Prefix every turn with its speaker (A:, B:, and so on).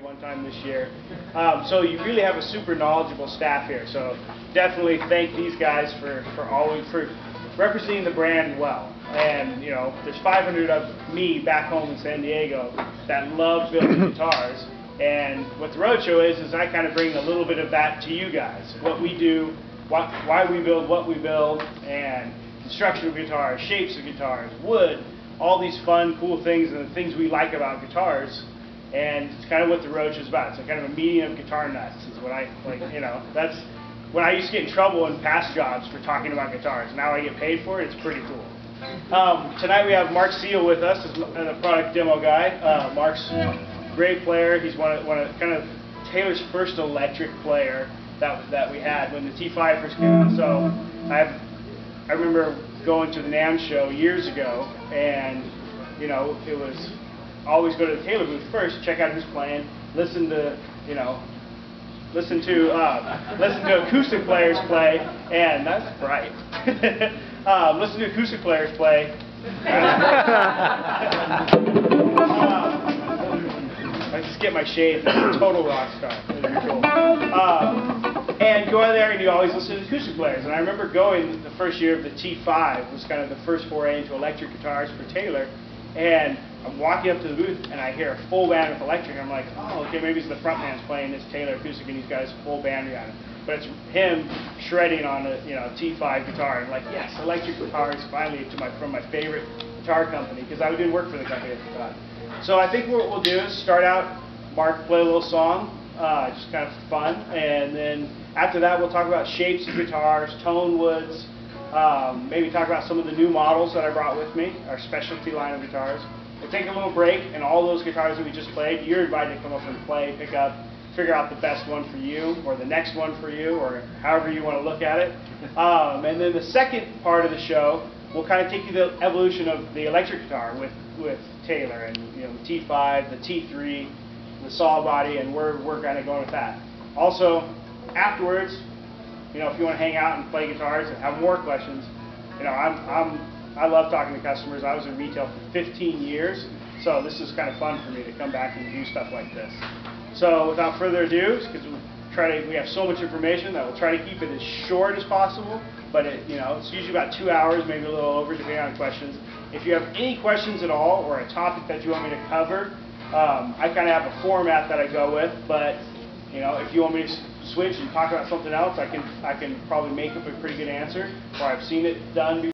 A: one time this year. So you really have a super knowledgeable staff here. So definitely thank these guys for representing the brand well. And you know, there's 500 of me back home in San Diego that love building guitars. And what the Roadshow is I kind of bring a little bit of that to you guys. What we do, why we build what we build, and construction of guitars, shapes of guitars, wood, all these fun, cool things and the things we like about guitars. And it's kind of what the Roadshow is about. It's kind of a meeting of guitar nuts is what I like. You know, that's when I used to get in trouble in past jobs for talking about guitars. Now I get paid for it. It's pretty cool. Tonight we have Marc Seal with us as a product demo guy. Marc's a great player. He's one of kind of Taylor's first electric player that we had when the T5 first came out. So I remember going to the NAMM show years ago, and you know, it was always go to the Taylor booth first, check out who's playing, listen to acoustic players play, and that's right. Listen to acoustic players play. I just get my shades. I'm a total rock star. It'd be cool. And go out there and you always listen to acoustic players. And I remember going the first year of the T5 was kind of the first foray into electric guitars for Taylor. And I'm walking up to the booth and I hear a full band with electric. And I'm like, oh, okay, maybe it's the front man's playing this Taylor acoustic and he's got his full band behind him. But it's him shredding on a T5 guitar. And I'm like, yes, electric guitars finally from my favorite guitar company, because I didn't work for the company at the time. So I think what we'll do is start out, Marc play a little song, just kind of fun, and then after that we'll talk about shapes of guitars, tone woods, maybe talk about some of the new models that I brought with me, our specialty line of guitars. We'll take a little break, and all those guitars that we just played, you're invited to come up and play, pick up, figure out the best one for you, or the next one for you, or however you want to look at it. And then the second part of the show, we'll kind of take you the evolution of the electric guitar with Taylor, and you know, the T5, the T3, the saw body, and we're kind of going with that. Also, afterwards, you know, if you want to hang out and play guitars and have more questions, you know, I love talking to customers. I was in retail for 15 years, so this is kind of fun for me to come back and do stuff like this. So without further ado, because we have so much information that we'll try to keep it as short as possible, but it's usually about 2 hours, maybe a little over, depending on questions. If you have any questions at all or a topic that you want me to cover, I kind of have a format that I go with, but you know, if you want me to switch and talk about something else, I can probably make up a pretty good answer, or I've seen it done before.